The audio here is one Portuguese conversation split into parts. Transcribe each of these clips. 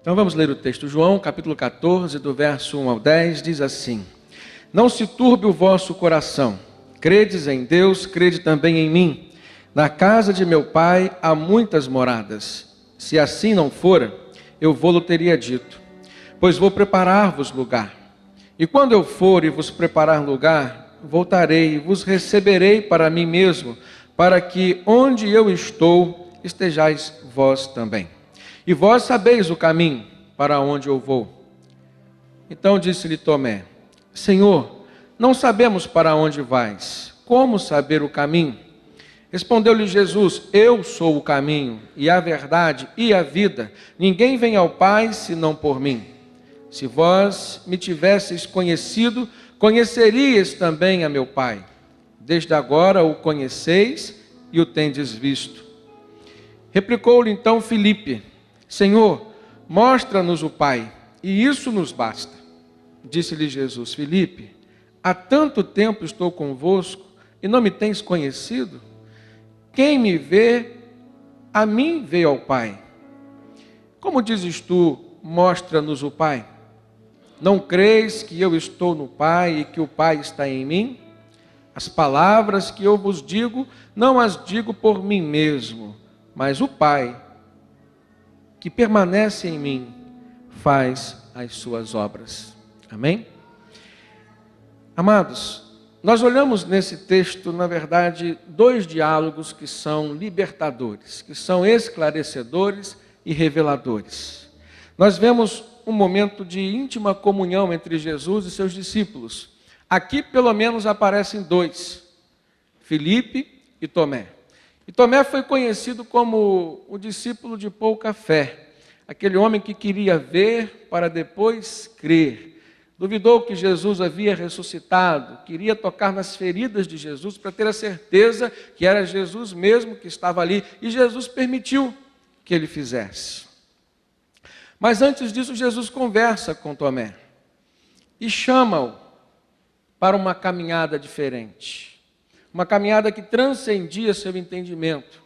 Então vamos ler o texto. João, capítulo 14, do verso 1 ao 10, diz assim: Não se turbe o vosso coração. Credes em Deus, crede também em mim. Na casa de meu pai há muitas moradas. Se assim não fora, eu vou-lo teria dito. Pois vou preparar-vos lugar. E quando eu for e vos preparar lugar, voltarei e vos receberei para mim mesmo, para que onde eu estou, estejais vós também. E vós sabeis o caminho para onde eu vou. Então disse-lhe Tomé: Senhor, não sabemos para onde vais. Como saber o caminho? Respondeu-lhe Jesus: Eu sou o caminho, e a verdade, e a vida. Ninguém vem ao Pai, senão por mim. Se vós me tivesseis conhecido, conheceríeis também a meu Pai. Desde agora o conheceis e o tendes visto. Replicou-lhe então Filipe: Senhor, mostra-nos o Pai, e isso nos basta. Disse-lhe Jesus: Filipe, há tanto tempo estou convosco, e não me tens conhecido? Quem me vê, a mim vê ao Pai. Como dizes tu, mostra-nos o Pai? Não creis que eu estou no Pai e que o Pai está em mim? As palavras que eu vos digo, não as digo por mim mesmo, mas o Pai, que permanece em mim, faz as suas obras. Amém? Amados, nós olhamos nesse texto, na verdade, dois diálogos que são libertadores, que são esclarecedores e reveladores. Nós vemos um momento de íntima comunhão entre Jesus e seus discípulos. Aqui, pelo menos, aparecem dois: Filipe e Tomé. E Tomé foi conhecido como o discípulo de pouca fé, aquele homem que queria ver para depois crer. Duvidou que Jesus havia ressuscitado, queria tocar nas feridas de Jesus para ter a certeza que era Jesus mesmo que estava ali, e Jesus permitiu que ele fizesse. Mas antes disso, Jesus conversa com Tomé e chama-o para uma caminhada diferente. Uma caminhada que transcendia seu entendimento.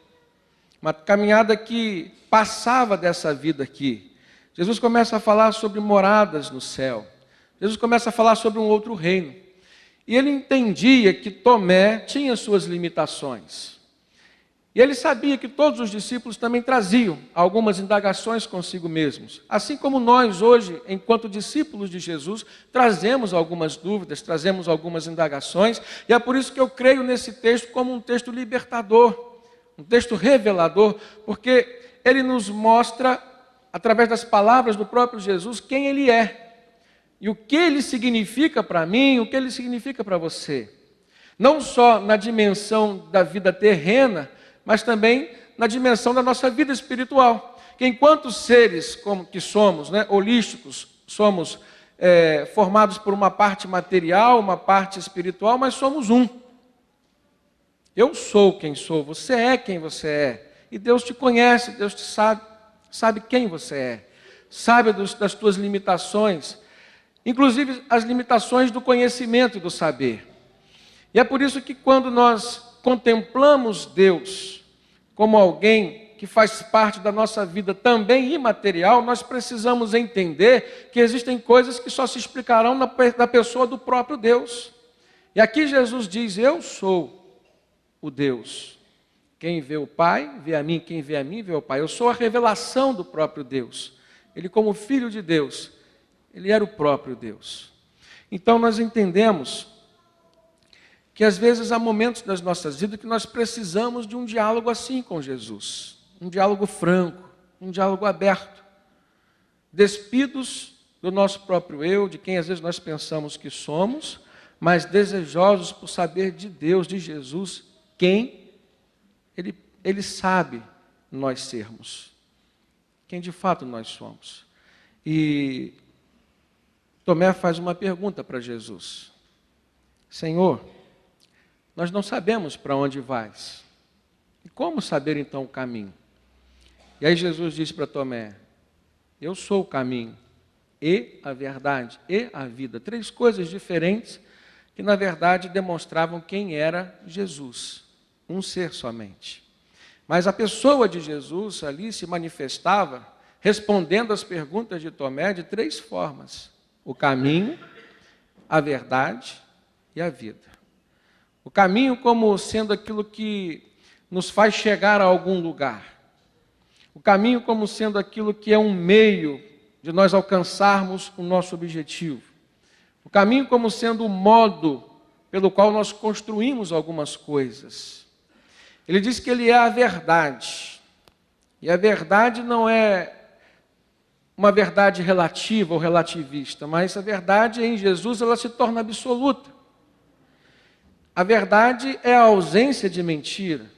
Uma caminhada que passava dessa vida aqui. Jesus começa a falar sobre moradas no céu. Jesus começa a falar sobre um outro reino. E ele entendia que Tomé tinha suas limitações. E ele sabia que todos os discípulos também traziam algumas indagações consigo mesmos. Assim como nós hoje, enquanto discípulos de Jesus, trazemos algumas dúvidas, trazemos algumas indagações. E é por isso que eu creio nesse texto como um texto libertador, um texto revelador, porque ele nos mostra, através das palavras do próprio Jesus, quem ele é. E o que ele significa para mim, o que ele significa para você. Não só na dimensão da vida terrena, mas também na dimensão da nossa vida espiritual. Que enquanto seres como que somos, holísticos, somos formados por uma parte material, uma parte espiritual, mas somos um. Eu sou quem sou, você é quem você é. E Deus te conhece, Deus te sabe quem você é. Sabe das tuas limitações, inclusive as limitações do conhecimento e do saber. E é por isso que quando nós contemplamos Deus como alguém que faz parte da nossa vida também imaterial, nós precisamos entender que existem coisas que só se explicarão na pessoa do próprio Deus. E aqui Jesus diz: eu sou o Deus. Quem vê o Pai, vê a mim. Quem vê a mim, vê o Pai. Eu sou a revelação do próprio Deus. Ele, como Filho de Deus, ele era o próprio Deus. Então nós entendemos que às vezes há momentos das nossas vidas que nós precisamos de um diálogo assim com Jesus. Um diálogo franco, um diálogo aberto. Despidos do nosso próprio eu, de quem às vezes nós pensamos que somos, mas desejosos por saber de Deus, de Jesus, quem Ele sabe nós sermos. Quem de fato nós somos. E Tomé faz uma pergunta para Jesus: Senhor, nós não sabemos para onde vais. E como saber então o caminho? E aí Jesus diz para Tomé: eu sou o caminho, e a verdade, e a vida. Três coisas diferentes que na verdade demonstravam quem era Jesus. Um ser somente. Mas a pessoa de Jesus ali se manifestava respondendo às perguntas de Tomé de 3 formas: o caminho, a verdade e a vida. O caminho como sendo aquilo que nos faz chegar a algum lugar. O caminho como sendo aquilo que é um meio de nós alcançarmos o nosso objetivo. O caminho como sendo o modo pelo qual nós construímos algumas coisas. Ele diz que ele é a verdade. E a verdade não é uma verdade relativa ou relativista, mas a verdade em Jesus ela se torna absoluta. A verdade é a ausência de mentira.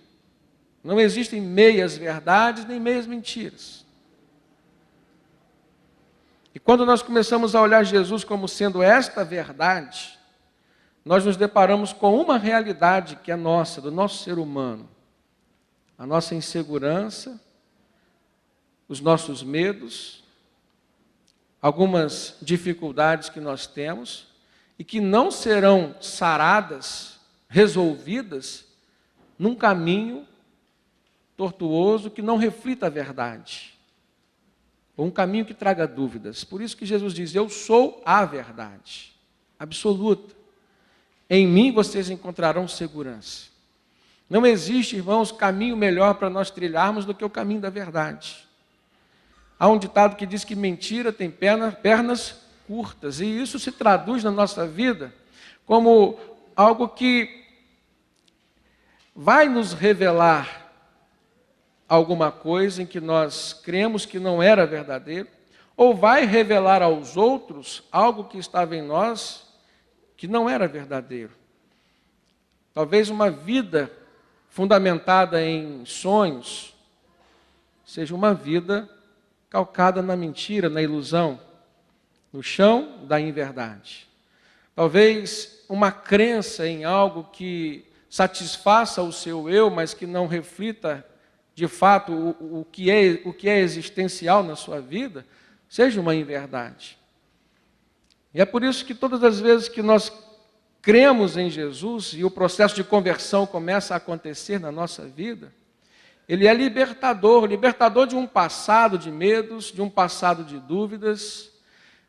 Não existem meias verdades nem meias mentiras. E quando nós começamos a olhar Jesus como sendo esta verdade, nós nos deparamos com uma realidade que é nossa, do nosso ser humano. A nossa insegurança, os nossos medos, algumas dificuldades que nós temos e que não serão saradas, resolvidas, num caminho tortuoso que não reflita a verdade. Ou um caminho que traga dúvidas. Por isso que Jesus diz: eu sou a verdade absoluta. Em mim vocês encontrarão segurança. Não existe, irmãos, caminho melhor para nós trilharmos do que o caminho da verdade. Há um ditado que diz que mentira tem pernas curtas. E isso se traduz na nossa vida como algo que vai nos revelar alguma coisa em que nós cremos que não era verdadeiro, ou vai revelar aos outros algo que estava em nós que não era verdadeiro. Talvez uma vida fundamentada em sonhos seja uma vida calcada na mentira, na ilusão, no chão da inverdade. Talvez uma crença em algo que satisfaça o seu eu, mas que não reflita de fato o que é existencial na sua vida, seja uma inverdade. E é por isso que todas as vezes que nós cremos em Jesus e o processo de conversão começa a acontecer na nossa vida, ele é libertador de um passado de medos, de um passado de dúvidas,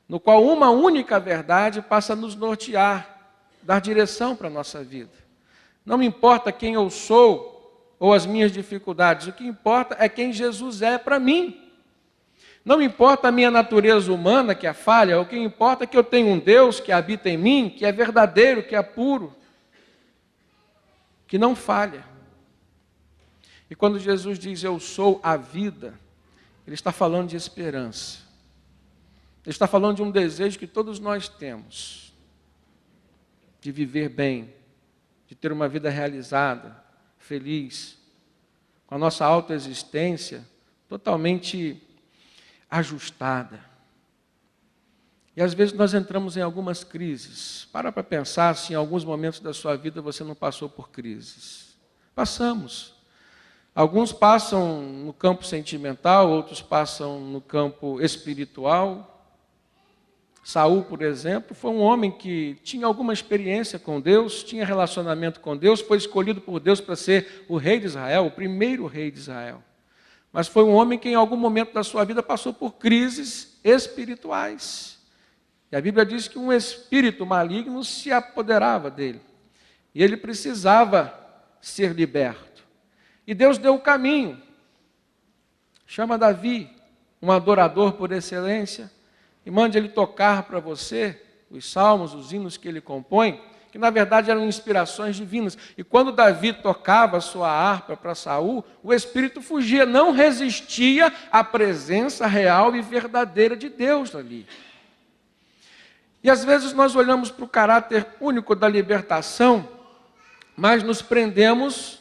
no qual uma única verdade passa a nos nortear, dar direção para a nossa vida. Não me importa quem eu sou ou as minhas dificuldades, o que importa é quem Jesus é para mim. Não me importa a minha natureza humana, que é falha, o que importa é que eu tenho um Deus que habita em mim, que é verdadeiro, que é puro, que não falha. E quando Jesus diz, eu sou a vida, ele está falando de esperança. Ele está falando de um desejo que todos nós temos, de viver bem, de ter uma vida realizada, feliz, com a nossa autoexistência totalmente ajustada. E às vezes nós entramos em algumas crises. Para pensar se em alguns momentos da sua vida você não passou por crises. Passamos. Alguns passam no campo sentimental, outros passam no campo espiritual. Saul, por exemplo, foi um homem que tinha alguma experiência com Deus, tinha relacionamento com Deus, foi escolhido por Deus para ser o rei de Israel, o primeiro rei de Israel. Mas foi um homem que em algum momento da sua vida passou por crises espirituais. E a Bíblia diz que um espírito maligno se apoderava dele. E ele precisava ser liberto. E Deus deu o caminho. Chama Davi, um adorador por excelência, e mande ele tocar para você os salmos, os hinos que ele compõe, que na verdade eram inspirações divinas. E quando Davi tocava a sua harpa para Saul, o espírito fugia, não resistia à presença real e verdadeira de Deus ali. E às vezes nós olhamos para o caráter único da libertação, mas nos prendemos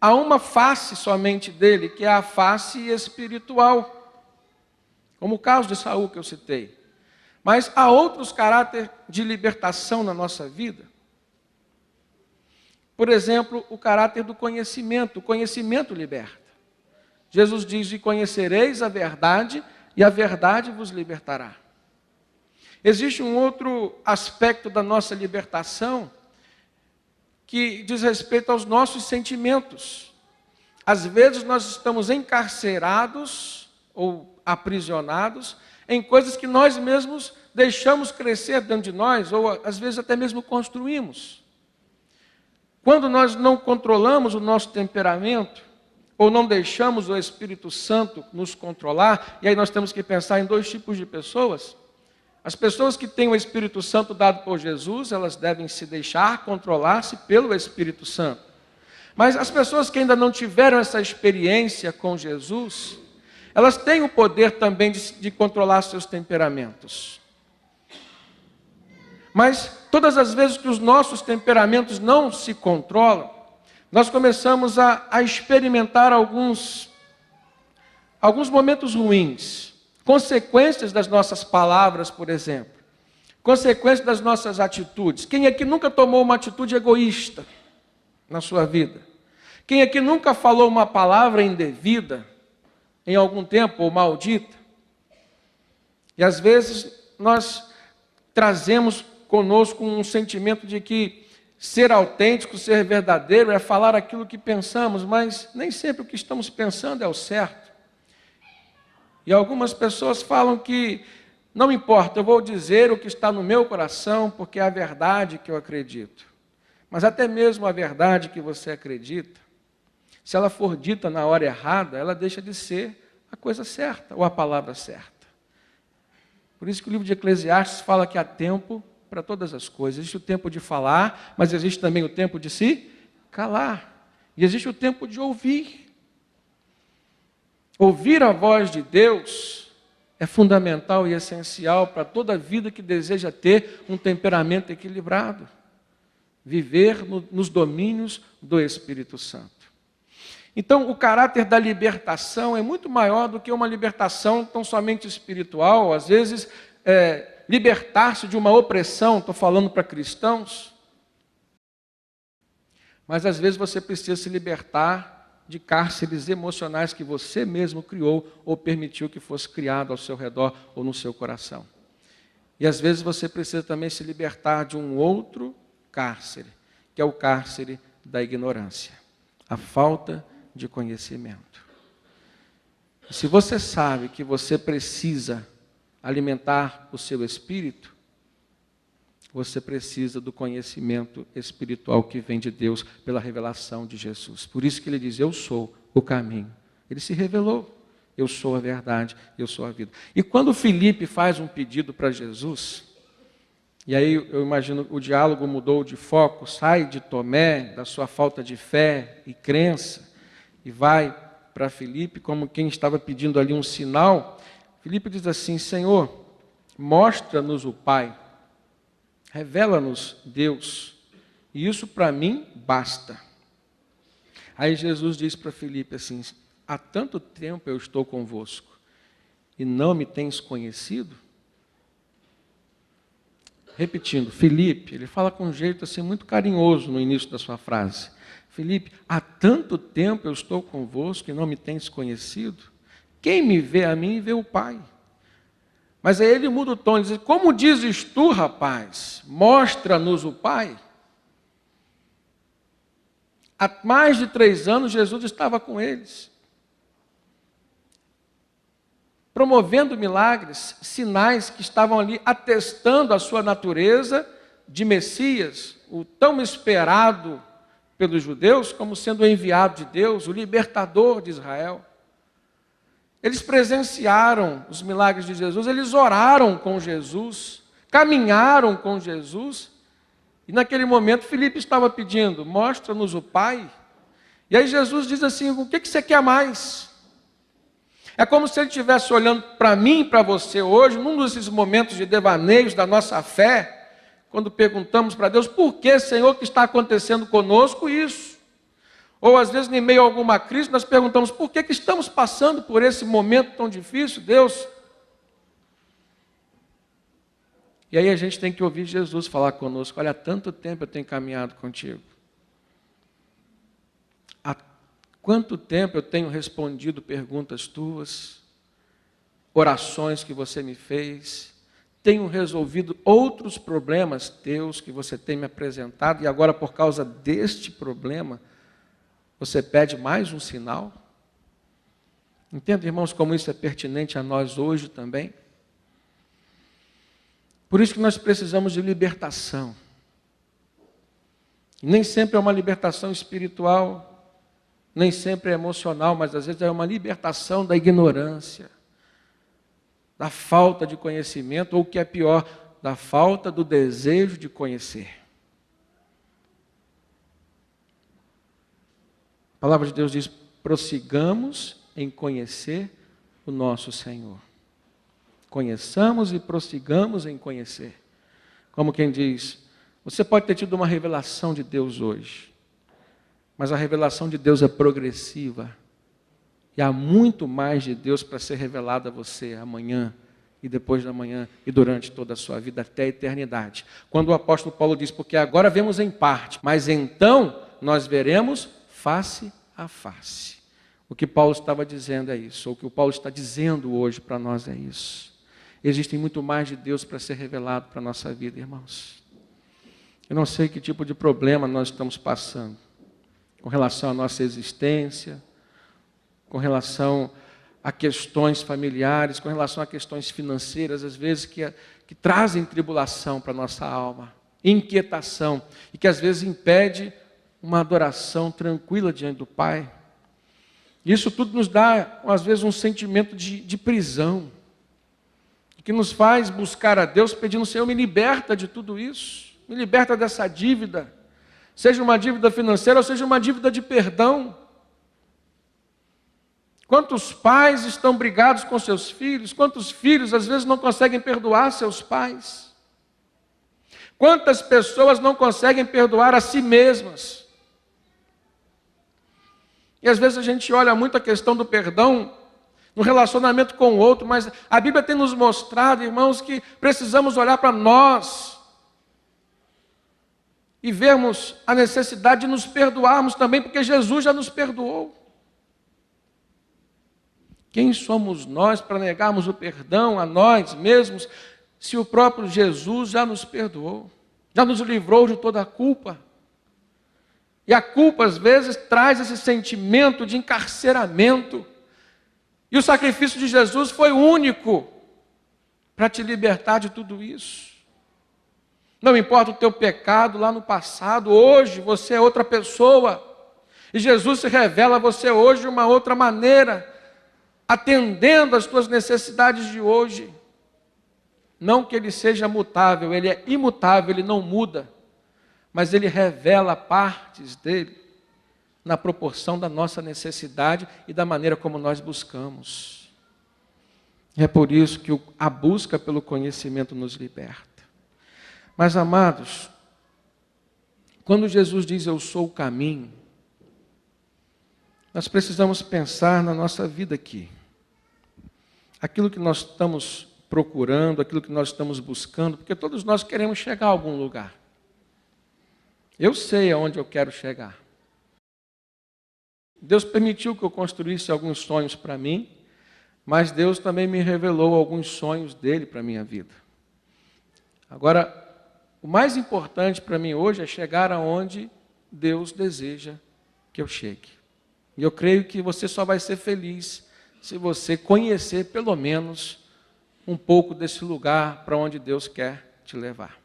a uma face somente dele, que é a face espiritual. Como o caso de Saul que eu citei. Mas há outros caráteres de libertação na nossa vida. Por exemplo, o caráter do conhecimento. O conhecimento liberta. Jesus diz, e conhecereis a verdade, e a verdade vos libertará. Existe um outro aspecto da nossa libertação, que diz respeito aos nossos sentimentos. Às vezes nós estamos encarcerados ou aprisionados em coisas que nós mesmos deixamos crescer dentro de nós, ou às vezes até mesmo construímos. Quando nós não controlamos o nosso temperamento, ou não deixamos o Espírito Santo nos controlar, e aí nós temos que pensar em dois tipos de pessoas. As pessoas que têm o Espírito Santo dado por Jesus, elas devem se deixar controlar-se pelo Espírito Santo. Mas as pessoas que ainda não tiveram essa experiência com Jesus, elas têm o poder também de controlar seus temperamentos. Mas todas as vezes que os nossos temperamentos não se controlam, nós começamos a experimentar alguns momentos ruins, consequências das nossas palavras, por exemplo, consequências das nossas atitudes. Quem aqui nunca tomou uma atitude egoísta na sua vida? Quem aqui nunca falou uma palavra indevida em algum tempo, ou maldita? E às vezes nós trazemos conosco um sentimento de que ser autêntico, ser verdadeiro é falar aquilo que pensamos, mas nem sempre o que estamos pensando é o certo. E algumas pessoas falam que não importa, eu vou dizer o que está no meu coração, porque é a verdade que eu acredito. Mas até mesmo a verdade que você acredita, se ela for dita na hora errada, ela deixa de ser a coisa certa, ou a palavra certa. Por isso que o livro de Eclesiastes fala que há tempo para todas as coisas. Existe o tempo de falar, mas existe também o tempo de se calar. E existe o tempo de ouvir. Ouvir a voz de Deus é fundamental e essencial para toda vida que deseja ter um temperamento equilibrado. Viver nos domínios do Espírito Santo. Então, o caráter da libertação é muito maior do que uma libertação tão somente espiritual. Às vezes, libertar-se de uma opressão, estou falando para cristãos, mas às vezes você precisa se libertar de cárceres emocionais que você mesmo criou ou permitiu que fosse criado ao seu redor ou no seu coração. E às vezes você precisa também se libertar de um outro cárcere, que é o cárcere da ignorância, a falta de conhecimento. Se você sabe que você precisa alimentar o seu espírito, você precisa do conhecimento espiritual que vem de Deus pela revelação de Jesus. Por isso que ele diz, eu sou o caminho. Ele se revelou, eu sou a verdade, eu sou a vida. E quando Filipe faz um pedido para Jesus, e aí eu imagino o diálogo mudou de foco, sai de Tomé, da sua falta de fé e crença, e vai para Filipe como quem estava pedindo ali um sinal. Filipe diz assim, Senhor, mostra-nos o Pai, revela-nos Deus, e isso para mim basta. Aí Jesus diz para Filipe assim, há tanto tempo eu estou convosco, e não me tens conhecido? Repetindo, Filipe, ele fala com um jeito assim muito carinhoso no início da sua frase. Filipe, há tanto tempo eu estou convosco e não me tens conhecido? Quem me vê a mim, vê o Pai. Mas aí ele muda o tom, ele diz, como dizes tu, rapaz, mostra-nos o Pai? Há mais de 3 anos Jesus estava com eles, promovendo milagres, sinais que estavam ali atestando a sua natureza de Messias, o tão esperado pelos judeus como sendo o enviado de Deus, o libertador de Israel. Eles presenciaram os milagres de Jesus, eles oraram com Jesus, caminharam com Jesus, e naquele momento Filipe estava pedindo, mostra-nos o Pai. E aí Jesus diz assim, o que você quer mais? É como se ele estivesse olhando para mim e para você hoje, num desses momentos de devaneios da nossa fé, quando perguntamos para Deus, por que, Senhor, que está acontecendo conosco isso? Ou às vezes, em meio a alguma crise, nós perguntamos, por que estamos passando por esse momento tão difícil, Deus? E aí a gente tem que ouvir Jesus falar conosco, olha, há tanto tempo eu tenho caminhado contigo. Há quanto tempo eu tenho respondido perguntas tuas, orações que você me fez, tenho resolvido outros problemas teus que você tem me apresentado, e agora por causa deste problema, você pede mais um sinal? Entende, irmãos, como isso é pertinente a nós hoje também? Por isso que nós precisamos de libertação. Nem sempre é uma libertação espiritual, nem sempre é emocional, mas às vezes é uma libertação da ignorância, da falta de conhecimento, ou o que é pior, da falta do desejo de conhecer. A palavra de Deus diz: prossigamos em conhecer o nosso Senhor. Conheçamos e prossigamos em conhecer. Como quem diz, você pode ter tido uma revelação de Deus hoje, mas a revelação de Deus é progressiva. E há muito mais de Deus para ser revelado a você amanhã, e depois da manhã, e durante toda a sua vida, até a eternidade. Quando o apóstolo Paulo diz, porque agora vemos em parte, mas então nós veremos face a face. O que Paulo estava dizendo é isso, ou o que o Paulo está dizendo hoje para nós é isso. Existe muito mais de Deus para ser revelado para a nossa vida, irmãos. Eu não sei que tipo de problema nós estamos passando, com relação à nossa existência, com relação a questões familiares, com relação a questões financeiras, às vezes que trazem tribulação para a nossa alma, inquietação, e que às vezes impede uma adoração tranquila diante do Pai. Isso tudo nos dá, às vezes, um sentimento de prisão, que nos faz buscar a Deus pedindo: Senhor, me liberta de tudo isso, me liberta dessa dívida, seja uma dívida financeira ou seja uma dívida de perdão. Quantos pais estão brigados com seus filhos, quantos filhos às vezes não conseguem perdoar seus pais, quantas pessoas não conseguem perdoar a si mesmas. E às vezes a gente olha muito a questão do perdão no relacionamento com o outro, mas a Bíblia tem nos mostrado, irmãos, que precisamos olhar para nós e vermos a necessidade de nos perdoarmos também, porque Jesus já nos perdoou. Quem somos nós para negarmos o perdão a nós mesmos, se o próprio Jesus já nos perdoou, já nos livrou de toda a culpa? E a culpa, às vezes, traz esse sentimento de encarceramento. E o sacrifício de Jesus foi único para te libertar de tudo isso. Não importa o teu pecado lá no passado, hoje você é outra pessoa. E Jesus se revela a você hoje de uma outra maneira, atendendo às tuas necessidades de hoje. Não que ele seja mutável, ele é imutável, ele não muda. Mas ele revela partes dele na proporção da nossa necessidade e da maneira como nós buscamos. E é por isso que a busca pelo conhecimento nos liberta. Mas, amados, quando Jesus diz: eu sou o caminho, nós precisamos pensar na nossa vida aqui. Aquilo que nós estamos procurando, aquilo que nós estamos buscando, porque todos nós queremos chegar a algum lugar. Eu sei aonde eu quero chegar. Deus permitiu que eu construísse alguns sonhos para mim, mas Deus também me revelou alguns sonhos dele para a minha vida. Agora, o mais importante para mim hoje é chegar aonde Deus deseja que eu chegue. E eu creio que você só vai ser feliz se você conhecer pelo menos um pouco desse lugar para onde Deus quer te levar.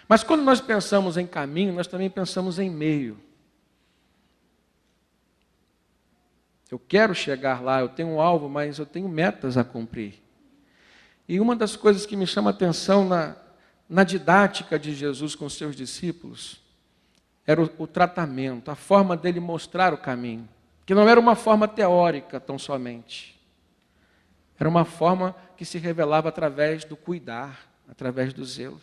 Mas quando nós pensamos em caminho, nós também pensamos em meio. Eu quero chegar lá, eu tenho um alvo, mas eu tenho metas a cumprir. E uma das coisas que me chama a atenção na didática de Jesus com os seus discípulos era o tratamento, a forma dele mostrar o caminho. Que não era uma forma teórica tão somente. Era uma forma que se revelava através do cuidar, através do zelo.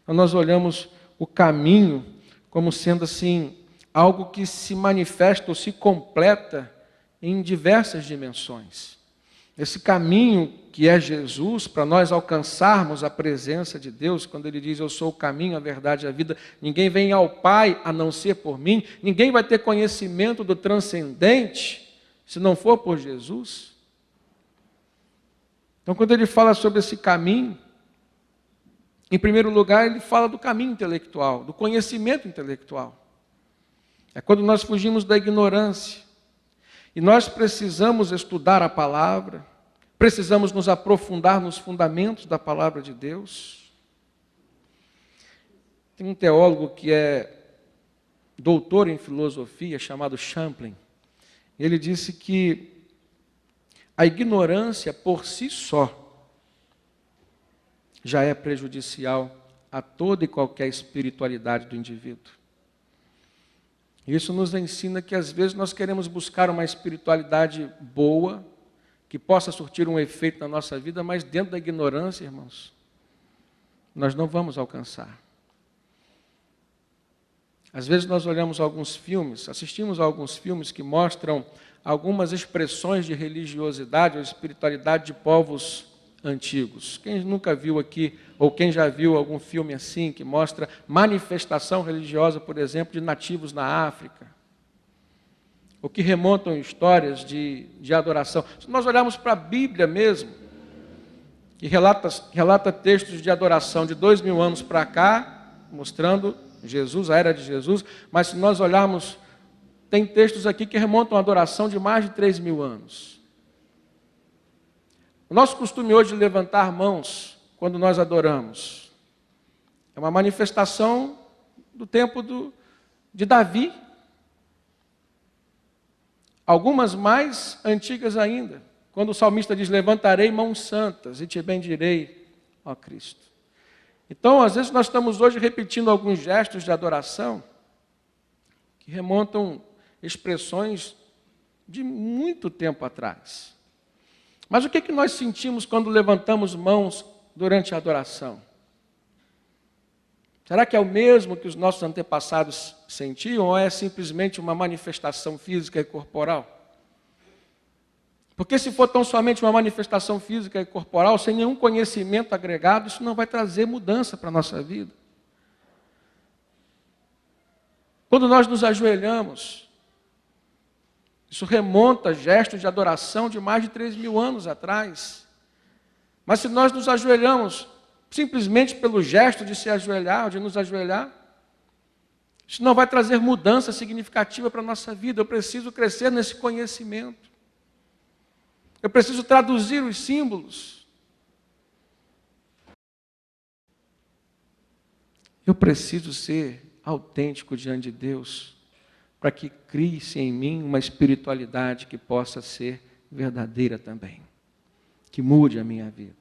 Então nós olhamos o caminho como sendo assim, algo que se manifesta ou se completa em diversas dimensões. Esse caminho que é Jesus, para nós alcançarmos a presença de Deus, quando ele diz: eu sou o caminho, a verdade e a vida, ninguém vem ao Pai a não ser por mim, ninguém vai ter conhecimento do transcendente se não for por Jesus. Então, quando ele fala sobre esse caminho, em primeiro lugar, ele fala do caminho intelectual, do conhecimento intelectual. É quando nós fugimos da ignorância. E nós precisamos estudar a palavra, precisamos nos aprofundar nos fundamentos da palavra de Deus. Tem um teólogo que é doutor em filosofia, chamado Champlin. Ele disse que a ignorância por si só já é prejudicial a toda e qualquer espiritualidade do indivíduo. Isso nos ensina que às vezes nós queremos buscar uma espiritualidade boa, que possa surtir um efeito na nossa vida, mas dentro da ignorância, irmãos, nós não vamos alcançar. Às vezes nós olhamos alguns filmes, assistimos a alguns filmes que mostram algumas expressões de religiosidade ou espiritualidade de povos antigos. Quem nunca viu aqui, ou quem já viu algum filme assim, que mostra manifestação religiosa, por exemplo, de nativos na África, ou que remontam histórias de adoração. Se nós olharmos para a Bíblia mesmo, que relata textos de adoração de 2000 anos para cá, mostrando Jesus, a era de Jesus, mas se nós olharmos, tem textos aqui que remontam a adoração de mais de 3000 anos. O nosso costume hoje de levantar mãos quando nós adoramos é uma manifestação do tempo de Davi. Algumas mais antigas ainda, quando o salmista diz: levantarei mãos santas e te bendirei, ó Cristo. Então, às vezes nós estamos hoje repetindo alguns gestos de adoração que remontam expressões de muito tempo atrás. Mas o que nós sentimos quando levantamos mãos durante a adoração? Será que é o mesmo que os nossos antepassados sentiam ou é simplesmente uma manifestação física e corporal? Porque se for tão somente uma manifestação física e corporal, sem nenhum conhecimento agregado, isso não vai trazer mudança para a nossa vida. Quando nós nos ajoelhamos, isso remonta a gestos de adoração de mais de 3000 anos atrás. Mas se nós nos ajoelhamos simplesmente pelo gesto de se ajoelhar, ou de nos ajoelhar, isso não vai trazer mudança significativa para a nossa vida. Eu preciso crescer nesse conhecimento. Eu preciso traduzir os símbolos. Eu preciso ser autêntico diante de Deus, para que crie-se em mim uma espiritualidade que possa ser verdadeira também, que mude a minha vida.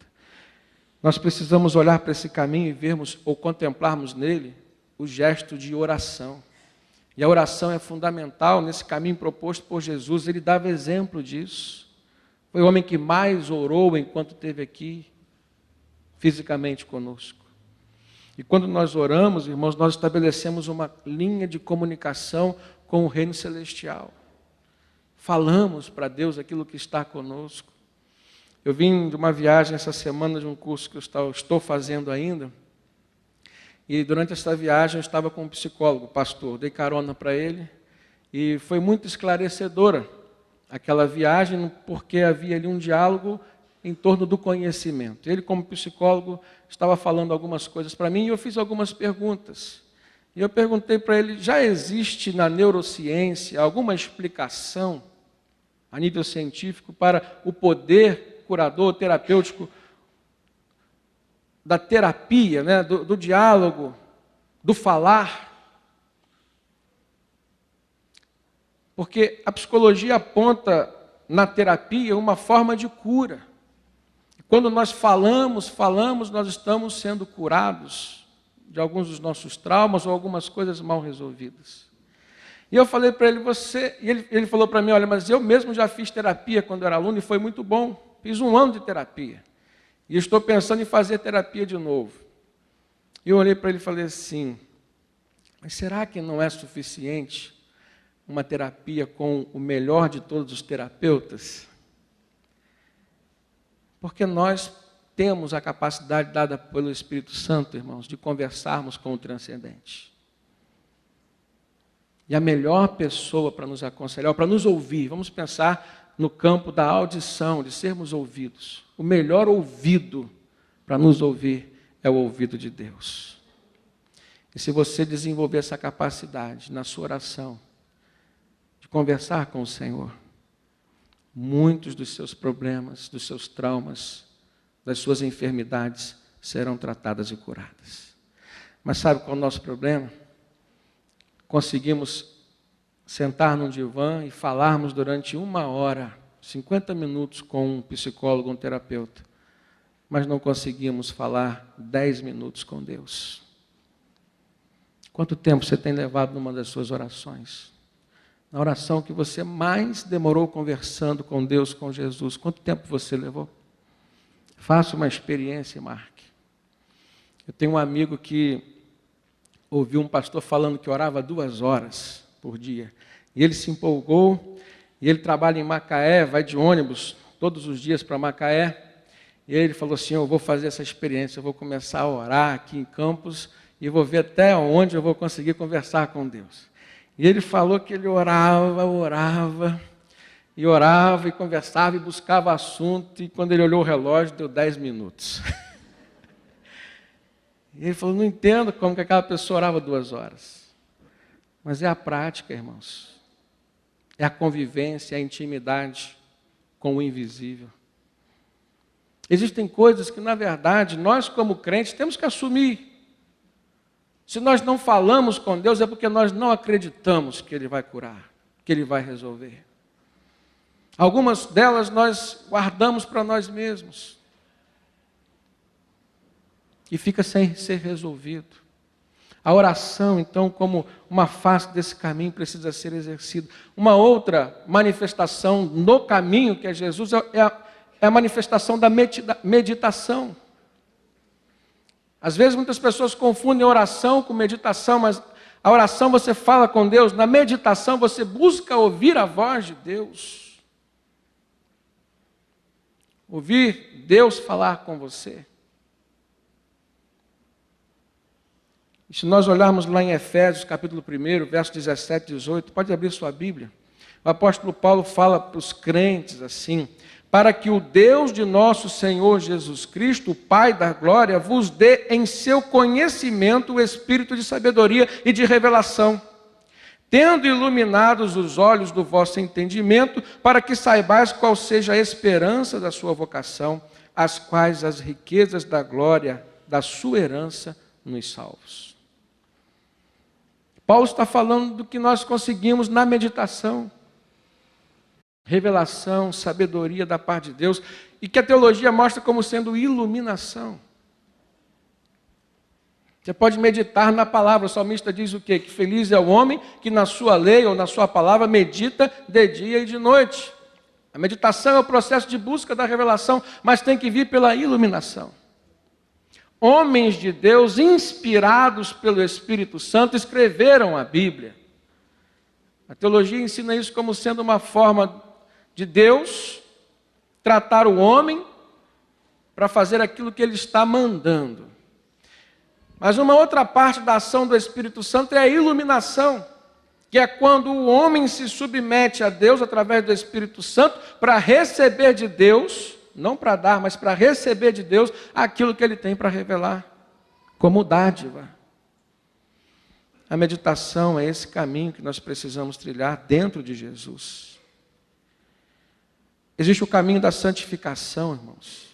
Nós precisamos olhar para esse caminho e vermos, ou contemplarmos nele, o gesto de oração. E a oração é fundamental nesse caminho proposto por Jesus. Ele dava exemplo disso. Foi o homem que mais orou enquanto esteve aqui, fisicamente conosco. E quando nós oramos, irmãos, nós estabelecemos uma linha de comunicação com o reino celestial. Falamos para Deus aquilo que está conosco. Eu vim de uma viagem essa semana, de um curso que eu estou fazendo ainda, e durante essa viagem eu estava com um psicólogo, pastor, dei carona para ele, e foi muito esclarecedora aquela viagem, porque havia ali um diálogo em torno do conhecimento. Ele, como psicólogo, estava falando algumas coisas para mim, e eu fiz algumas perguntas. E eu perguntei para ele: já existe na neurociência alguma explicação, a nível científico, para o poder curador, terapêutico, da terapia, né, do diálogo, do falar? Porque a psicologia aponta na terapia uma forma de cura. Quando nós falamos, nós estamos sendo curados de alguns dos nossos traumas ou algumas coisas mal resolvidas. E eu falei para ele: ele falou para mim: olha, mas eu mesmo já fiz terapia quando era aluno e foi muito bom. Fiz 1 ano de terapia. E estou pensando em fazer terapia de novo. E eu olhei para ele e falei assim: mas será que não é suficiente uma terapia com o melhor de todos os terapeutas? Porque nós temos a capacidade dada pelo Espírito Santo, irmãos, de conversarmos com o transcendente. E a melhor pessoa para nos aconselhar, para nos ouvir, vamos pensar no campo da audição, de sermos ouvidos. O melhor ouvido para nos ouvir é o ouvido de Deus. E se você desenvolver essa capacidade na sua oração, de conversar com o Senhor, muitos dos seus problemas, dos seus traumas, das suas enfermidades serão tratadas e curadas. Mas sabe qual é o nosso problema? Conseguimos sentar num divã e falarmos durante 1 hora, 50 minutos com um psicólogo, um terapeuta, mas não conseguimos falar 10 minutos com Deus. Quanto tempo você tem levado numa das suas orações? Na oração que você mais demorou conversando com Deus, com Jesus, quanto tempo você levou? Faça uma experiência e marque. Eu tenho um amigo que ouviu um pastor falando que orava 2 horas por dia. E ele se empolgou, e ele trabalha em Macaé, vai de ônibus todos os dias para Macaé. E ele falou assim, eu vou fazer essa experiência, eu vou começar a orar aqui em Campos, e vou ver até onde eu vou conseguir conversar com Deus. E ele falou que ele orava, e conversava, e buscava assunto, e quando ele olhou o relógio, deu 10 minutos. E ele falou, não entendo como que aquela pessoa orava 2 horas. Mas é a prática, irmãos. É a convivência, é a intimidade com o invisível. Existem coisas que, na verdade, nós como crentes temos que assumir. Se nós não falamos com Deus, é porque nós não acreditamos que Ele vai curar, que Ele vai resolver. Algumas delas nós guardamos para nós mesmos. E fica sem ser resolvido. A oração, então, como uma face desse caminho, precisa ser exercida. Uma outra manifestação no caminho, que é Jesus, é a manifestação da meditação. Às vezes muitas pessoas confundem oração com meditação, mas a oração você fala com Deus, na meditação você busca ouvir a voz de Deus. Ouvir Deus falar com você. E se nós olharmos lá em Efésios, capítulo 1, verso 17 e 18, pode abrir sua Bíblia. O apóstolo Paulo fala para os crentes assim, para que o Deus de nosso Senhor Jesus Cristo, o Pai da glória, vos dê em seu conhecimento o espírito de sabedoria e de revelação, tendo iluminados os olhos do vosso entendimento, para que saibais qual seja a esperança da sua vocação, as quais as riquezas da glória da sua herança nos salvos. Paulo está falando do que nós conseguimos na meditação. Revelação, sabedoria da parte de Deus, e que a teologia mostra como sendo iluminação. Você pode meditar na palavra, o salmista diz o quê? Que feliz é o homem que na sua lei ou na sua palavra medita de dia e de noite. A meditação é o processo de busca da revelação, mas tem que vir pela iluminação. Homens de Deus, inspirados pelo Espírito Santo, escreveram a Bíblia. A teologia ensina isso como sendo uma forma de Deus tratar o homem para fazer aquilo que Ele está mandando. Mas uma outra parte da ação do Espírito Santo é a iluminação, que é quando o homem se submete a Deus através do Espírito Santo para receber de Deus, não para dar, mas para receber de Deus aquilo que Ele tem para revelar, como dádiva. A meditação é esse caminho que nós precisamos trilhar dentro de Jesus. Existe o caminho da santificação, irmãos.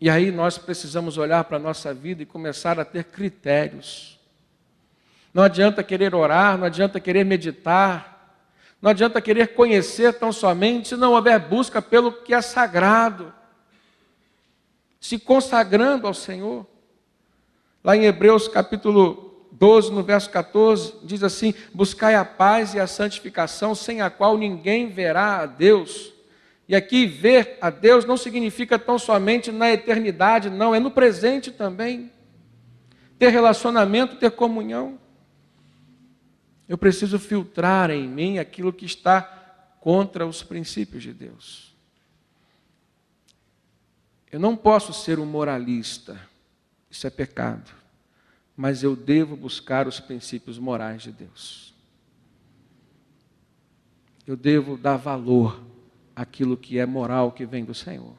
E aí nós precisamos olhar para a nossa vida e começar a ter critérios. Não adianta querer orar, não adianta querer meditar, não adianta querer conhecer tão somente se não houver busca pelo que é sagrado. Se consagrando ao Senhor. Lá em Hebreus capítulo 12, no verso 14, diz assim, buscai a paz e a santificação, sem a qual ninguém verá a Deus. E aqui ver a Deus não significa tão somente na eternidade, não, é no presente também. Ter relacionamento, ter comunhão. Eu preciso filtrar em mim aquilo que está contra os princípios de Deus. Eu não posso ser um moralista, isso é pecado, mas eu devo buscar os princípios morais de Deus. Eu devo dar valor àquilo que é moral, que vem do Senhor.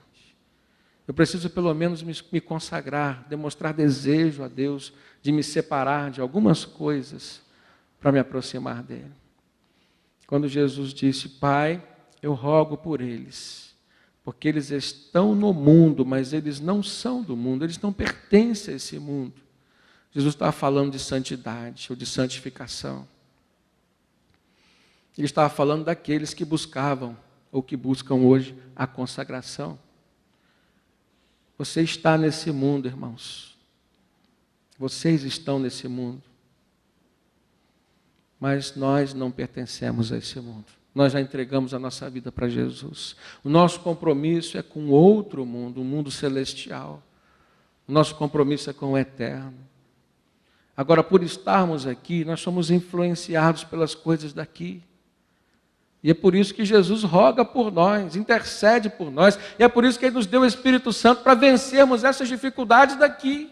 Eu preciso pelo menos me consagrar, demonstrar desejo a Deus de me separar de algumas coisas para me aproximar dele. Quando Jesus disse, Pai, eu rogo por eles, porque eles estão no mundo, mas eles não são do mundo, eles não pertencem a esse mundo. Jesus estava falando de santidade ou de santificação. Ele estava falando daqueles que buscavam, ou que buscam hoje, a consagração. Você está nesse mundo, irmãos. Vocês estão nesse mundo. Mas nós não pertencemos a esse mundo. Nós já entregamos a nossa vida para Jesus. O nosso compromisso é com outro mundo, um mundo celestial. O nosso compromisso é com o eterno. Agora, por estarmos aqui, nós somos influenciados pelas coisas daqui. E é por isso que Jesus roga por nós, intercede por nós. E é por isso que Ele nos deu o Espírito Santo para vencermos essas dificuldades daqui.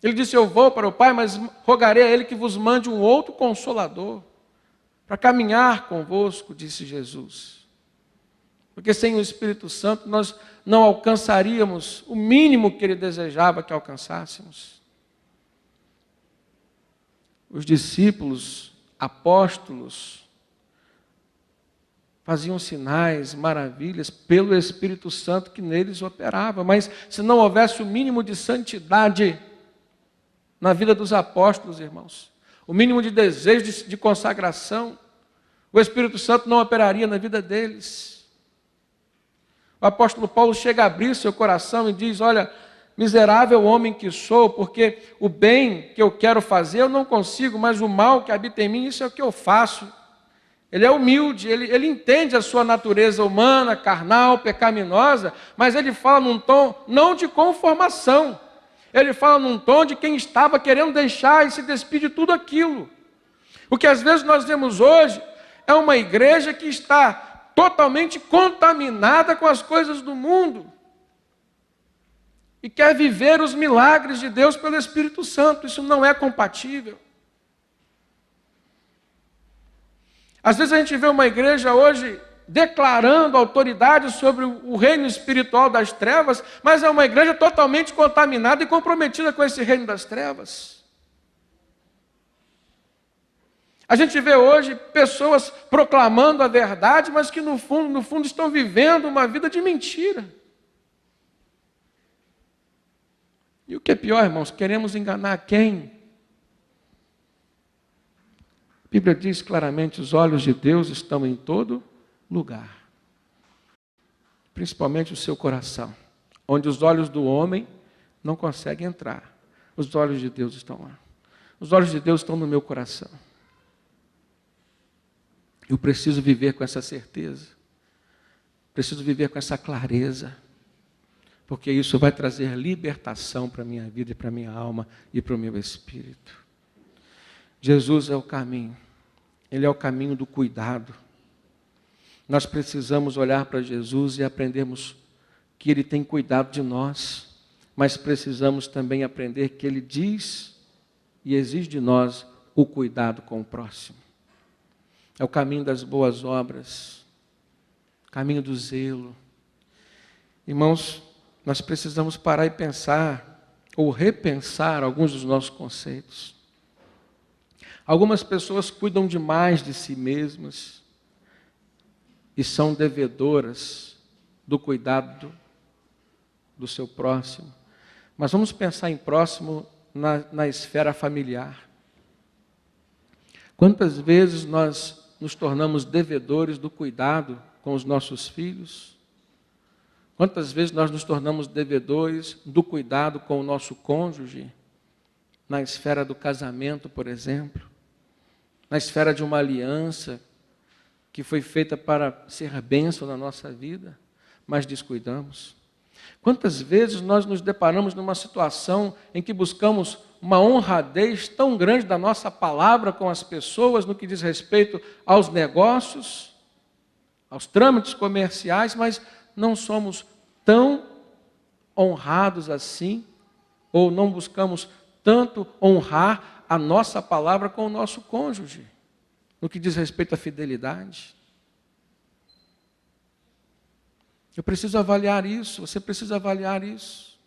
Ele disse, eu vou para o Pai, mas rogarei a Ele que vos mande um outro Consolador, para caminhar convosco, disse Jesus. Porque sem o Espírito Santo nós não alcançaríamos o mínimo que Ele desejava que alcançássemos. Os discípulos, apóstolos, faziam sinais, maravilhas, pelo Espírito Santo que neles operava. Mas se não houvesse o mínimo de santidade na vida dos apóstolos, irmãos, o mínimo de desejo de consagração, o Espírito Santo não operaria na vida deles. O apóstolo Paulo chega a abrir seu coração e diz, olha, miserável homem que sou, porque o bem que eu quero fazer eu não consigo, mas o mal que habita em mim, isso é o que eu faço. Ele é humilde, ele entende a sua natureza humana, carnal, pecaminosa, mas ele fala num tom não de conformação. Ele fala num tom de quem estava querendo deixar e se despir de tudo aquilo. O que às vezes nós vemos hoje é uma igreja que está totalmente contaminada com as coisas do mundo e quer viver os milagres de Deus pelo Espírito Santo. Isso não é compatível. Às vezes a gente vê uma igreja hoje declarando autoridade sobre o reino espiritual das trevas, mas é uma igreja totalmente contaminada e comprometida com esse reino das trevas. A gente vê hoje pessoas proclamando a verdade, mas que no fundo estão vivendo uma vida de mentira. E o que é pior, irmãos, queremos enganar quem? A Bíblia diz claramente, os olhos de Deus estão em todo lugar. Principalmente o seu coração, onde os olhos do homem não conseguem entrar. Os olhos de Deus estão lá. Os olhos de Deus estão no meu coração. Eu preciso viver com essa certeza. Preciso viver com essa clareza. Porque isso vai trazer libertação para a minha vida e para a minha alma e para o meu espírito. Jesus é o caminho. Ele é o caminho do cuidado. Nós precisamos olhar para Jesus e aprendermos que Ele tem cuidado de nós, mas precisamos também aprender que Ele diz e exige de nós o cuidado com o próximo. É o caminho das boas obras, caminho do zelo. Irmãos, nós precisamos parar e pensar, ou repensar alguns dos nossos conceitos. Algumas pessoas cuidam demais de si mesmas e são devedoras do cuidado do seu próximo. Mas vamos pensar em próximo na esfera familiar. Quantas vezes nós nos tornamos devedores do cuidado com os nossos filhos? Quantas vezes nós nos tornamos devedores do cuidado com o nosso cônjuge? Na esfera do casamento, por exemplo. Na esfera de uma aliança que foi feita para ser bênção na nossa vida, mas descuidamos. Quantas vezes nós nos deparamos numa situação em que buscamos uma honradez tão grande da nossa palavra com as pessoas no que diz respeito aos negócios, aos trâmites comerciais, mas não somos tão honrados assim, ou não buscamos tanto honrar a nossa palavra com o nosso cônjuge, no que diz respeito à fidelidade. Eu preciso avaliar isso, você precisa avaliar isso.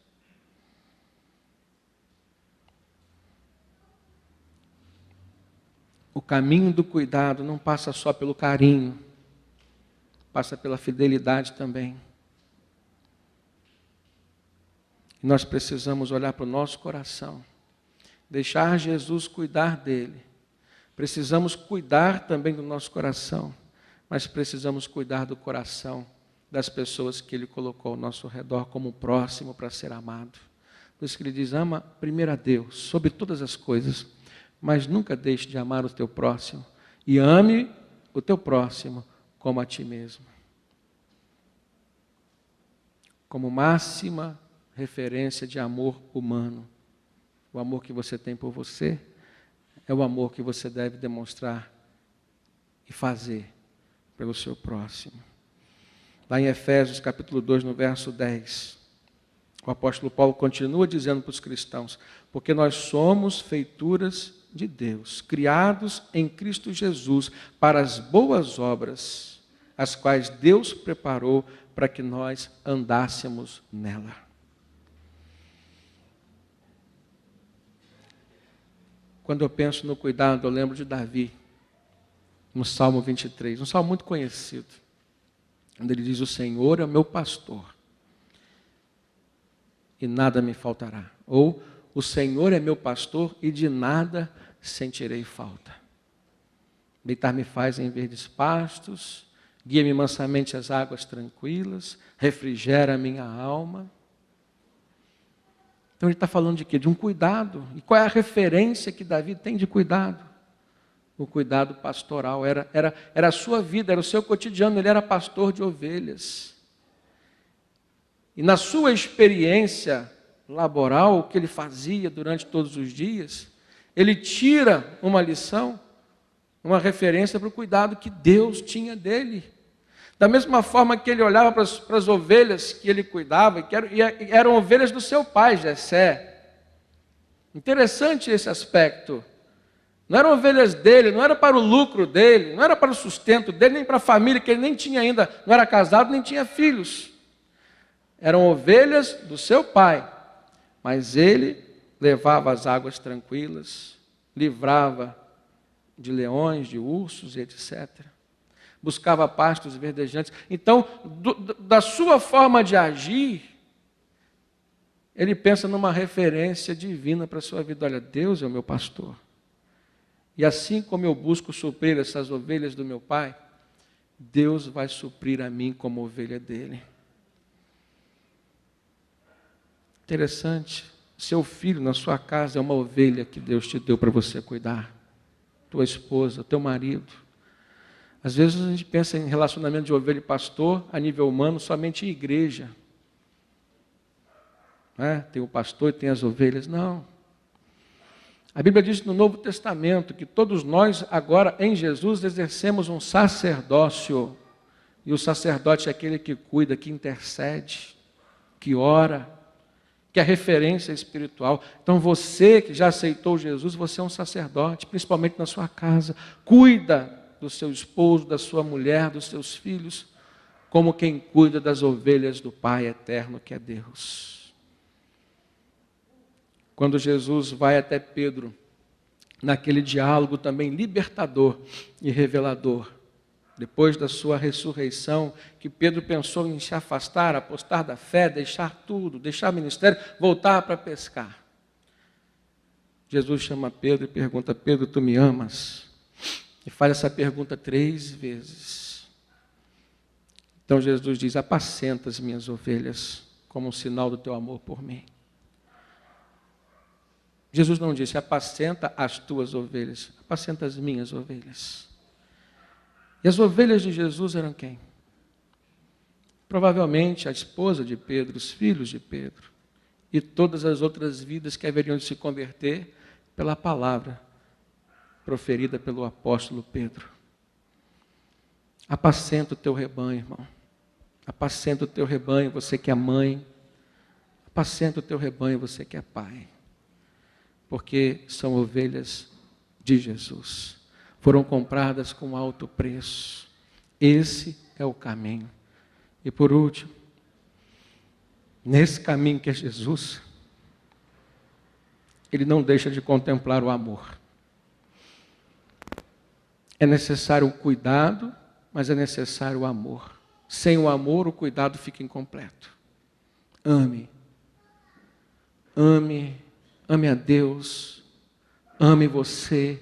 O caminho do cuidado não passa só pelo carinho, passa pela fidelidade também. E nós precisamos olhar para o nosso coração, deixar Jesus cuidar dele. Precisamos cuidar também do nosso coração, mas precisamos cuidar do coração das pessoas que ele colocou ao nosso redor como próximo para ser amado. Por isso que ele diz, ama primeiro a Deus, sobre todas as coisas, mas nunca deixe de amar o teu próximo. E ame o teu próximo como a ti mesmo. Como máxima referência de amor humano. O amor que você tem por você é o amor que você deve demonstrar e fazer pelo seu próximo. Lá em Efésios capítulo 2, no verso 10, o apóstolo Paulo continua dizendo para os cristãos, porque nós somos feituras de Deus, criados em Cristo Jesus para as boas obras, as quais Deus preparou para que nós andássemos nela. Quando eu penso no cuidado, eu lembro de Davi, no Salmo 23, um salmo muito conhecido, onde ele diz, o Senhor é o meu pastor, e nada me faltará. Ou, o Senhor é meu pastor, e de nada sentirei falta. Deitar-me faz em verdes pastos, guia-me mansamente às águas tranquilas, refrigera a minha alma. Então ele está falando de quê? De um cuidado. E qual é a referência que Davi tem de cuidado? O cuidado pastoral. Era a sua vida, era o seu cotidiano. Ele era pastor de ovelhas. E na sua experiência laboral, o que ele fazia durante todos os dias, ele tira uma lição, uma referência para o cuidado que Deus tinha dele. Da mesma forma que ele olhava para as ovelhas que ele cuidava, que eram ovelhas do seu pai, Jessé. Interessante esse aspecto. Não eram ovelhas dele, não era para o lucro dele, não era para o sustento dele, nem para a família, que ele nem tinha ainda, não era casado, nem tinha filhos. Eram ovelhas do seu pai, mas ele levava as águas tranquilas, livrava de leões, de ursos, etc. Buscava pastos verdejantes. Então, da sua forma de agir, ele pensa numa referência divina para a sua vida. Olha, Deus é o meu pastor. E assim como eu busco suprir essas ovelhas do meu pai, Deus vai suprir a mim como ovelha dele. Interessante. Seu filho na sua casa é uma ovelha que Deus te deu para você cuidar. Tua esposa, teu marido. Às vezes a gente pensa em relacionamento de ovelha e pastor a nível humano somente em igreja. Tem o pastor e tem as ovelhas. Não. A Bíblia diz no Novo Testamento que todos nós agora em Jesus exercemos um sacerdócio. E o sacerdote é aquele que cuida, que intercede, que ora, que é referência espiritual. Então você que já aceitou Jesus, você é um sacerdote, principalmente na sua casa. Cuida do seu esposo, da sua mulher, dos seus filhos, como quem cuida das ovelhas do Pai eterno que é Deus. Quando Jesus vai até Pedro, naquele diálogo também libertador e revelador, depois da sua ressurreição, que Pedro pensou em se afastar, apostar da fé, deixar tudo, deixar o ministério, voltar para pescar. Jesus chama Pedro e pergunta, Pedro, tu me amas? E faz essa pergunta 3 vezes. Então Jesus diz, apacenta as minhas ovelhas, como um sinal do teu amor por mim. Jesus não disse, apacenta as tuas ovelhas, apacenta as minhas ovelhas. E as ovelhas de Jesus eram quem? Provavelmente a esposa de Pedro, os filhos de Pedro, e todas as outras vidas que haveriam de se converter pela palavra proferida pelo apóstolo Pedro. Apacenta o teu rebanho, irmão. Apacenta o teu rebanho, você que é mãe. Apacenta o teu rebanho, você que é pai. Porque são ovelhas de Jesus. Foram compradas com alto preço. Esse é o caminho. E por último, nesse caminho que é Jesus, ele não deixa de contemplar o amor. É necessário o cuidado, mas é necessário o amor. Sem o amor, o cuidado fica incompleto. Ame. Ame. Ame a Deus. Ame você.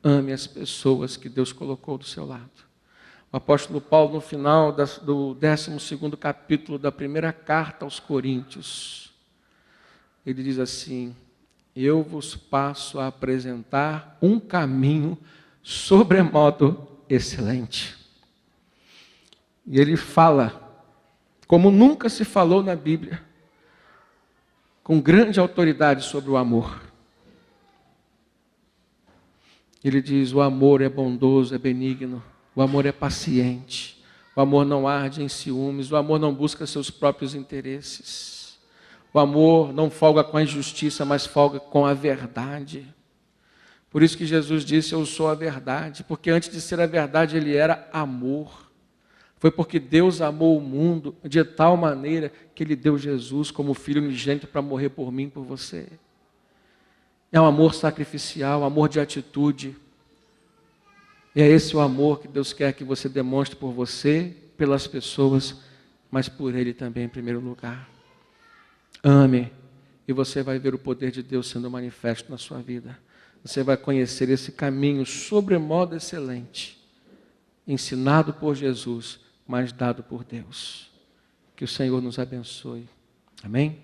Ame as pessoas que Deus colocou do seu lado. O apóstolo Paulo, no final do 12º capítulo da primeira carta aos Coríntios, ele diz assim: eu vos passo a apresentar um caminho sobremodo excelente. E ele fala, como nunca se falou na Bíblia, com grande autoridade sobre o amor. Ele diz: o amor é bondoso, é benigno, o amor é paciente, o amor não arde em ciúmes, o amor não busca seus próprios interesses, o amor não folga com a injustiça, mas folga com a verdade. Por isso que Jesus disse: eu sou a verdade, porque antes de ser a verdade ele era amor. Foi porque Deus amou o mundo de tal maneira que ele deu Jesus como filho unigênito para morrer por mim e por você. É um amor sacrificial, um amor de atitude. E é esse o amor que Deus quer que você demonstre por você, pelas pessoas, mas por Ele também em primeiro lugar. Ame, e você vai ver o poder de Deus sendo manifesto na sua vida. Você vai conhecer esse caminho sobremodo excelente, ensinado por Jesus, mas dado por Deus. Que o Senhor nos abençoe. Amém?